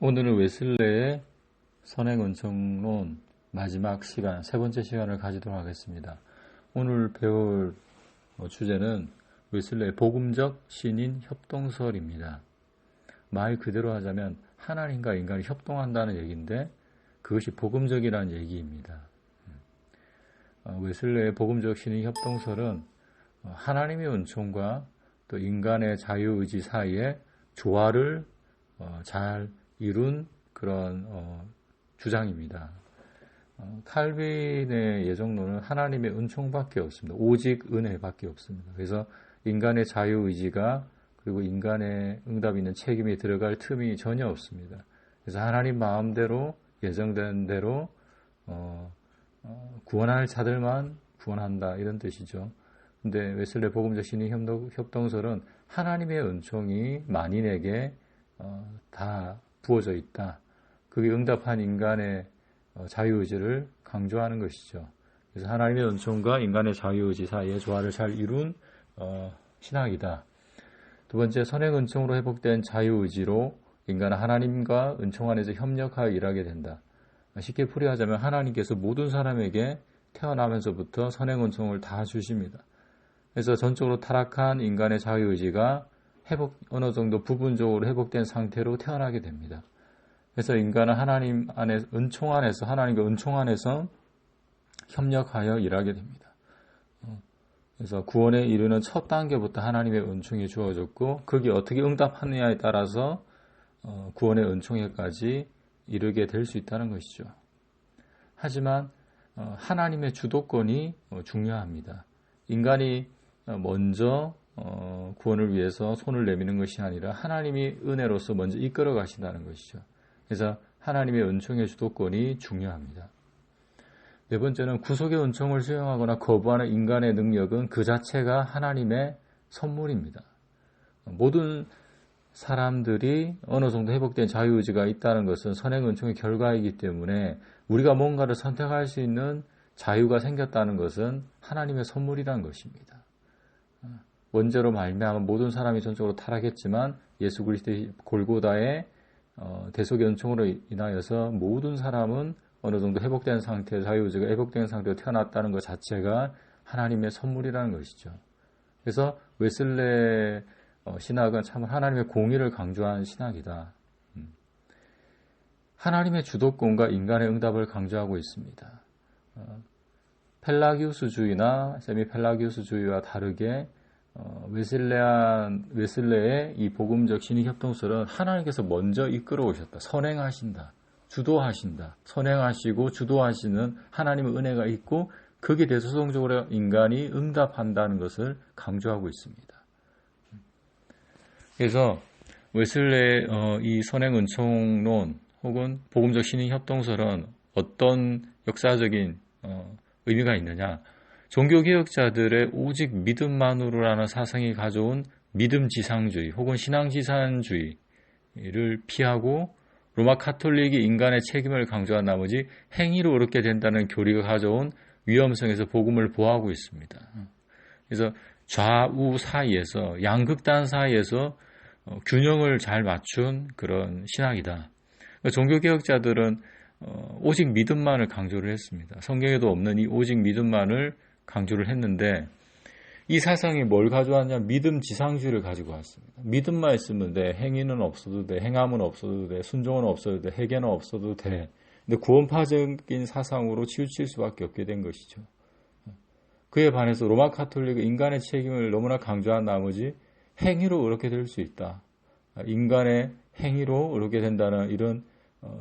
오늘은 웨슬레의 선행은총론 마지막 시간, 세 번째 시간을 가지도록 하겠습니다. 오늘 배울 주제는 웨슬레의 복음적 신인 협동설입니다. 말 그대로 하자면 하나님과 인간이 협동한다는 얘기인데 그것이 복음적이라는 얘기입니다. 웨슬레의 복음적 신인 협동설은 하나님의 은총과 또 인간의 자유의지 사이에 조화를 잘 이룬 그런 주장입니다. 칼빈의 예정론은 하나님의 은총밖에 없습니다. 오직 은혜밖에 없습니다. 그래서 인간의 자유의지가 그리고 인간의 응답 있는 책임이 들어갈 틈이 전혀 없습니다. 그래서 하나님 마음대로 예정된 대로 구원할 자들만 구원한다 이런 뜻이죠. 근데 웨슬레 복음적 신인 협동설은 하나님의 은총이 만인에게 다 부어져 있다. 그게 응답한 인간의 자유의지를 강조하는 것이죠. 그래서 하나님의 은총과 인간의 자유의지 사이에 조화를 잘 이룬 신학이다. 두 번째, 선행 은총으로 회복된 자유의지로 인간은 하나님과 은총 안에서 협력하여 일하게 된다. 쉽게 풀이하자면 하나님께서 모든 사람에게 태어나면서부터 선행 은총을 다 주십니다. 그래서 전적으로 타락한 인간의 자유의지가 어느 정도 부분적으로 회복된 상태로 태어나게 됩니다. 그래서 인간은 하나님 안에 은총 안에서 하나님과 은총 안에서 협력하여 일하게 됩니다. 그래서 구원에 이르는 첫 단계부터 하나님의 은총이 주어졌고 거기에 어떻게 응답하느냐에 따라서 구원의 은총에까지 이르게 될 수 있다는 것이죠. 하지만 하나님의 주도권이 중요합니다. 인간이 먼저 구원을 위해서 손을 내미는 것이 아니라 하나님이 은혜로서 먼저 이끌어 가신다는 것이죠. 그래서 하나님의 은총의 주도권이 중요합니다. 네 번째는 구속의 은총을 수용하거나 거부하는 인간의 능력은 그 자체가 하나님의 선물입니다. 모든 사람들이 어느 정도 회복된 자유의지가 있다는 것은 선행 은총의 결과이기 때문에 우리가 뭔가를 선택할 수 있는 자유가 생겼다는 것은 하나님의 선물이라는 것입니다. 원죄로 말미암아 모든 사람이 전적으로 타락했지만 예수 그리스도의 골고다의 대속의 은총으로 인하여서 모든 사람은 어느 정도 회복된 상태, 자유의지가 회복된 상태로 태어났다는 것 자체가 하나님의 선물이라는 것이죠. 그래서 웨슬레 신학은 참 하나님의 공의를 강조한 신학이다. 하나님의 주도권과 인간의 응답을 강조하고 있습니다. 펠라기우스주의나 세미펠라기우스주의와 다르게 웨슬레의 이 복음적 신인 협동설은 하나님께서 먼저 이끌어 오셨다. 선행하신다. 주도하신다. 선행하시고 주도하시는 하나님의 은혜가 있고 거기에 대해서 소동적으로 인간이 응답한다는 것을 강조하고 있습니다. 그래서 웨슬레의 이 선행 은총론 혹은 복음적 신인 협동설은 어떤 역사적인 의미가 있느냐? 종교개혁자들의 오직 믿음만으로라는 사상이 가져온 믿음지상주의 혹은 신앙지산주의를 피하고 로마 카톨릭이 인간의 책임을 강조한 나머지 행위로 얻게 된다는 교리가 가져온 위험성에서 복음을 보호하고 있습니다. 그래서 좌우 사이에서 양극단 사이에서 균형을 잘 맞춘 그런 신학이다. 종교개혁자들은 오직 믿음만을 강조를 했습니다. 성경에도 없는 이 오직 믿음만을 강조를 했는데 이 사상이 뭘 가져왔냐? 믿음 지상주의를 가지고 왔습니다. 믿음만 있으면 돼. 행위는 없어도 돼. 행함은 없어도 돼. 순종은 없어도 돼. 회개는 없어도 돼. 근데 구원파적인 사상으로 치우칠 수밖에 없게 된 것이죠. 그에 반해서 로마 카톨릭은 인간의 책임을 너무나 강조한 나머지 행위로 의롭게 될 수 있다. 인간의 행위로 의롭게 된다는 이런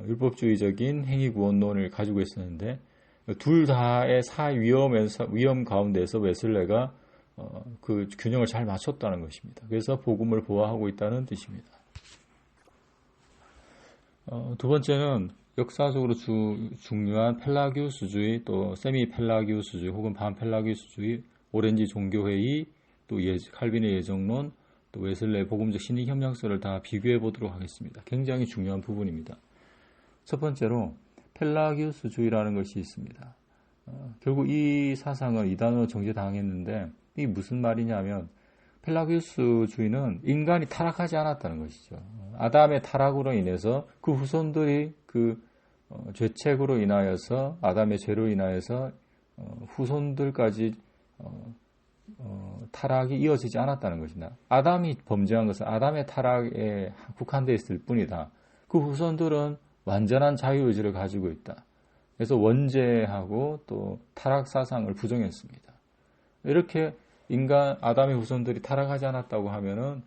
율법주의적인 행위구원론을 가지고 있었는데 둘 다의 위험 가운데서 웨슬레가 그 균형을 잘 맞췄다는 것입니다. 그래서 복음을 보호하고 있다는 뜻입니다. 두 번째는 역사적으로 중요한 펠라기우스주의 또 세미펠라기우스주의 혹은 반펠라기우스주의 오렌지 종교회의 또 칼빈의 예정론 또 웨슬레의 복음적 신인 협력설을 다 비교해 보도록 하겠습니다. 굉장히 중요한 부분입니다. 첫 번째로 펠라기우스주의라는 것이 있습니다. 결국 이 사상은 이단으로 정죄당했는데 이게 무슨 말이냐면 펠라기우스주의는 인간이 타락하지 않았다는 것이죠. 아담의 타락으로 인해서 그 후손들이 그 죄책으로 인하여서 아담의 죄로 인하여서 후손들까지 타락이 이어지지 않았다는 것이다. 아담이 범죄한 것은 아담의 타락에 국한되어 있을 뿐이다. 그 후손들은 완전한 자유의지를 가지고 있다. 그래서 원죄하고 또 타락 사상을 부정했습니다. 이렇게 아담의 후손들이 타락하지 않았다고 하면은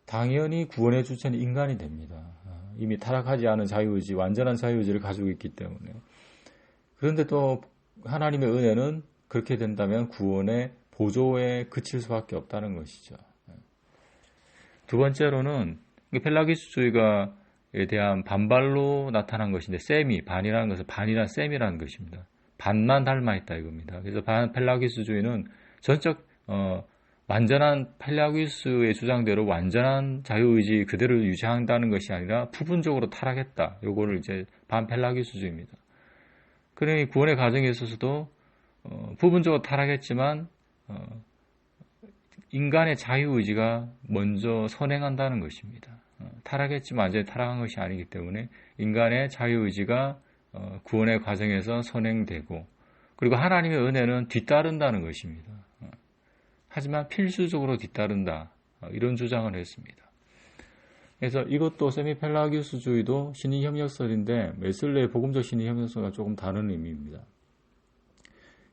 당연히 구원의 주체는 인간이 됩니다. 이미 타락하지 않은 자유의지, 완전한 자유의지를 가지고 있기 때문에. 그런데 또 하나님의 은혜는 그렇게 된다면 구원의 보조에 그칠 수밖에 없다는 것이죠. 두 번째로는 펠라기스주의에 대한 반발로 나타난 것인데, 반이라는 것은 반이란 셈이라는 것입니다. 반만 닮아있다 이겁니다. 그래서 펠라기스주의는 전적 완전한 펠라기우스의 주장대로 완전한 자유의지 그대로 유지한다는 것이 아니라 부분적으로 타락했다. 요거를 이제 반펠라기우스주의입니다. 그러니 구원의 과정에 있어서도 부분적으로 타락했지만 인간의 자유의지가 먼저 선행한다는 것입니다. 타락했지만 완전히 타락한 것이 아니기 때문에 인간의 자유의지가 구원의 과정에서 선행되고, 그리고 하나님의 은혜는 뒤따른다는 것입니다. 하지만 필수적으로 뒤따른다. 이런 주장을 했습니다. 그래서 이것도 세미펠라기우스주의도 신의협력설인데 웨슬레의 복음적 신의협력설과 조금 다른 의미입니다.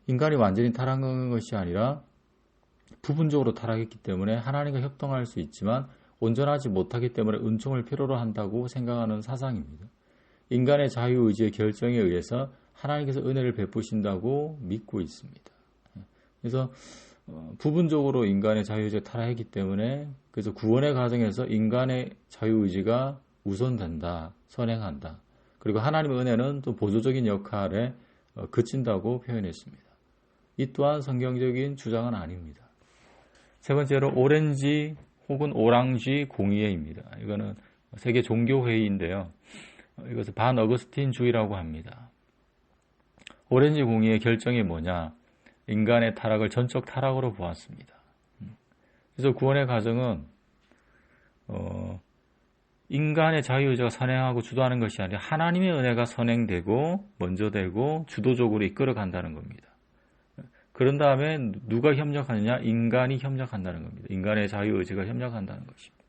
인간이 완전히 타락한 것이 아니라 부분적으로 타락했기 때문에 하나님과 협동할 수 있지만 온전하지 못하기 때문에 은총을 필요로 한다고 생각하는 사상입니다. 인간의 자유의지의 결정에 의해서 하나님께서 은혜를 베푸신다고 믿고 있습니다. 그래서 부분적으로 인간의 자유의지가 타락했기 때문에 그래서 구원의 과정에서 인간의 자유의지가 우선된다, 선행한다. 그리고 하나님의 은혜는 또 보조적인 역할에 그친다고 표현했습니다. 이 또한 성경적인 주장은 아닙니다. 세 번째로 오렌지 혹은 오랑쥐 공의회입니다. 이거는 세계 종교회의인데요. 이것을 반어거스틴주의라고 합니다. 오렌지 공의회 결정이 뭐냐? 인간의 타락을 전적 타락으로 보았습니다. 그래서 구원의 과정은 인간의 자유의지가 선행하고 주도하는 것이 아니라 하나님의 은혜가 선행되고 먼저 되고 주도적으로 이끌어간다는 겁니다. 그런 다음에 누가 협력하느냐? 인간이 협력한다는 겁니다. 인간의 자유의지가 협력한다는 것입니다.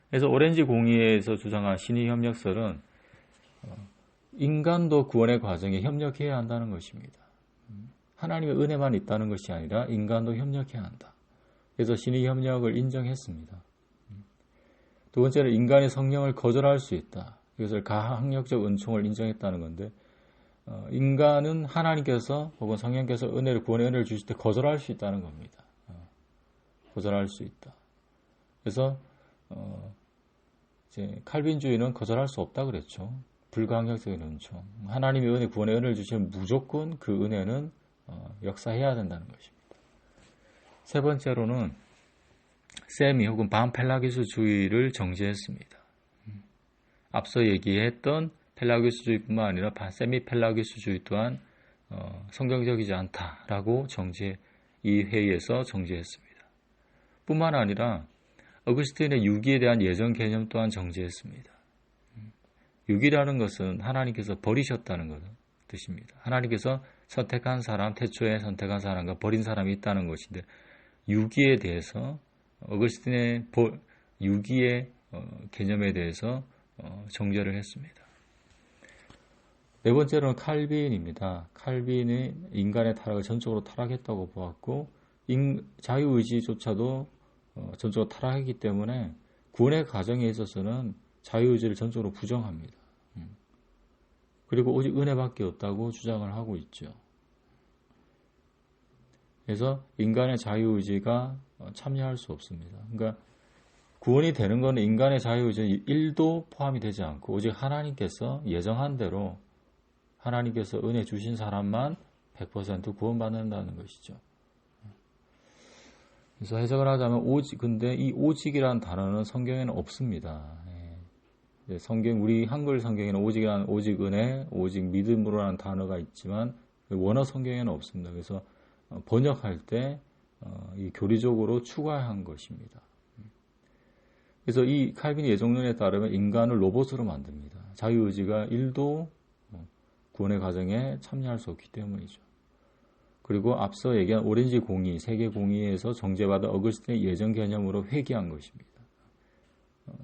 그래서 오렌지 공의회에서 주장한 신의협력설은 인간도 구원의 과정에 협력해야 한다는 것입니다. 하나님의 은혜만 있다는 것이 아니라 인간도 협력해야 한다. 그래서 신의 협력을 인정했습니다. 두 번째는 인간의 성령을 거절할 수 있다. 이것을 가학력적 은총을 인정했다는 건데, 인간은 하나님께서 혹은 성령께서 구원의 은혜를 주실 때 거절할 수 있다는 겁니다. 거절할 수 있다. 그래서 이제 칼빈주의는 거절할 수 없다 그랬죠. 불가항력적인 은총. 하나님의 은혜, 구원의 은혜를 주시면 무조건 그 은혜는 역사해야 된다는 것입니다. 세 번째로는 세미 혹은 반펠라기스주의를 정죄했습니다. 앞서 얘기했던 펠라기스주의뿐만 아니라 세미펠라기스주의 또한 성경적이지 않다라고 이 회의에서 정죄했습니다. 뿐만 아니라 어거스틴의 유기에 대한 예전 개념 또한 정죄했습니다. 유기라는 것은 하나님께서 버리셨다는 뜻입니다. 하나님께서 선택한 사람, 태초에 선택한 사람과 버린 사람이 있다는 것인데, 유기에 대해서 어거스틴의 유기의 개념에 대해서 정죄를 했습니다. 네 번째로는 칼빈입니다. 칼빈이 인간의 타락을 전적으로 타락했다고 보았고, 자유의지조차도 전적으로 타락했기 때문에 구원의 과정에 있어서는 자유의지를 전적으로 부정합니다. 그리고 오직 은혜밖에 없다고 주장을 하고 있죠. 그래서 인간의 자유의지가 참여할 수 없습니다. 그러니까 구원이 되는 것은 인간의 자유의지 1도 포함이 되지 않고 오직 하나님께서 예정한 대로 하나님께서 은혜 주신 사람만 100% 구원받는다는 것이죠. 그래서 해석을 하자면 근데 이 오직이라는 단어는 성경에는 없습니다. 우리 한글 성경에는 오직 은혜, 오직 믿음으로라는 단어가 있지만 원어 성경에는 없습니다. 그래서 번역할 때 이 교리적으로 추가한 것입니다. 그래서 이 칼빈의 예정론에 따르면 인간을 로봇으로 만듭니다. 자유의지가 1도 구원의 과정에 참여할 수 없기 때문이죠. 그리고 앞서 얘기한 오렌지 공의, 세계 공의에서 정죄받은 어거스틴의 예정 개념으로 회귀한 것입니다.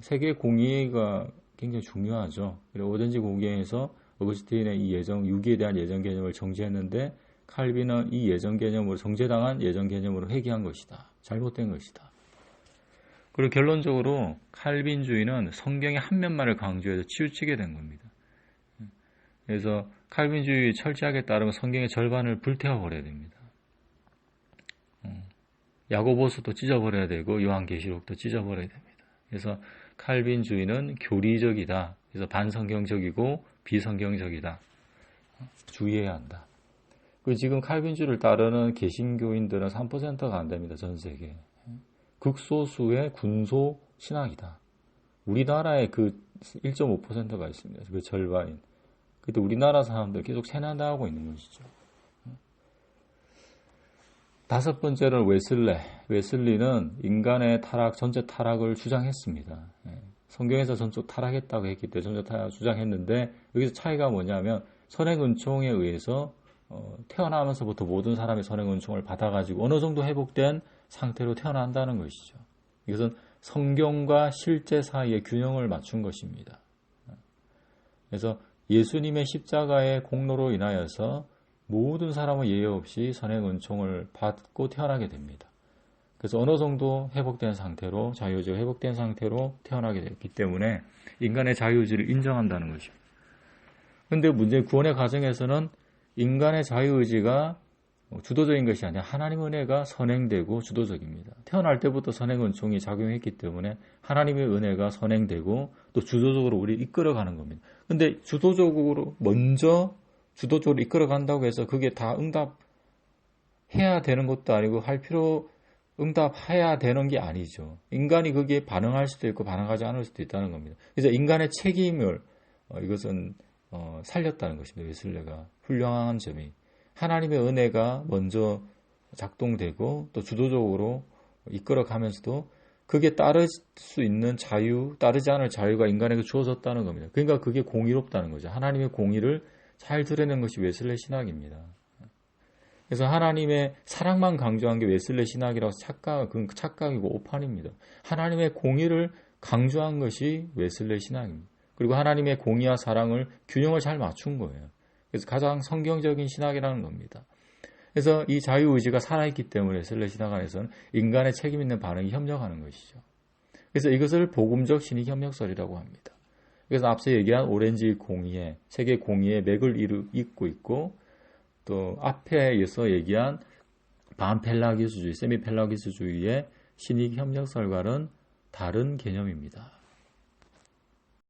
세계 공의가 굉장히 중요하죠. 그리고 오렌지 공의에서 어거스틴의 이 예정, 유기에 대한 예정 개념을 정죄했는데 칼빈은 이 예정 개념으로 정죄당한 예정 개념으로 회귀한 것이다. 잘못된 것이다. 그리고 결론적으로 칼빈주의는 성경의 한 면만을 강조해서 치우치게 된 겁니다. 그래서 칼빈주의 철저하게 따르면 성경의 절반을 불태워버려야 됩니다. 야고보서도 찢어버려야 되고 요한계시록도 찢어버려야 됩니다. 그래서 칼빈주의는 교리적이다. 그래서 반성경적이고 비성경적이다. 주의해야 한다. 그리고 지금 칼빈주의를 따르는 개신교인들은 3%가 안 됩니다. 전 세계에. 극소수의 군소 신학이다. 우리나라에 그 1.5%가 있습니다. 그 절반인. 그때 우리나라 사람들 계속 세난당하고 있는 것이죠. 다섯 번째는 웨슬리는 인간의 타락, 전체 타락을 주장했습니다. 성경에서 전적 타락했다고 했기 때문에 전적 타락을 주장했는데 여기서 차이가 뭐냐면 선행은총에 의해서 태어나면서부터 모든 사람이 선행은총을 받아가지고 어느 정도 회복된 상태로 태어난다는 것이죠. 이것은 성경과 실제 사이의 균형을 맞춘 것입니다. 그래서 예수님의 십자가의 공로로 인하여서 모든 사람은 예외 없이 선행은총을 받고 태어나게 됩니다. 그래서 어느 정도 회복된 상태로, 자유의지가 회복된 상태로 태어나게 됐기 때문에 인간의 자유의지를 인정한다는 것입니다. 그런데 문제 구원의 과정에서는 인간의 자유의지가 주도적인 것이 아니라 하나님의 은혜가 선행되고 주도적입니다. 태어날 때부터 선행은총이 작용했기 때문에 하나님의 은혜가 선행되고 또 주도적으로 우리를 이끌어가는 겁니다. 근데 주도적으로 이끌어간다고 해서 그게 다 응답해야 되는 것도 아니고 응답해야 되는 게 아니죠. 인간이 거기에 반응할 수도 있고 반응하지 않을 수도 있다는 겁니다. 그래서 인간의 책임을 이것은 살렸다는 것입니다. 웨슬레가 훌륭한 점이. 하나님의 은혜가 먼저 작동되고 또 주도적으로 이끌어가면서도 그게 따를 수 있는 자유, 따르지 않을 자유가 인간에게 주어졌다는 겁니다. 그러니까 그게 공의롭다는 거죠. 하나님의 공의를 잘 드러낸 것이 웨슬레 신학입니다. 그래서 하나님의 사랑만 강조한 게 웨슬레 신학이라고 그건 착각이고 오판입니다. 하나님의 공의를 강조한 것이 웨슬레 신학입니다. 그리고 하나님의 공의와 사랑을 균형을 잘 맞춘 거예요. 그래서 가장 성경적인 신학이라는 겁니다. 그래서 이 자유의지가 살아있기 때문에 웨슬레 신학 안에서는 인간의 책임 있는 반응이 협력하는 것이죠. 그래서 이것을 복음적 신익 협력설이라고 합니다. 그래서 앞서 얘기한 오렌지 공의회, 세계 공의의 맥을 잇고 있고 또 앞에서 얘기한 반펠라기스주의, 세미펠라기스주의의 신익 협력설과는 다른 개념입니다.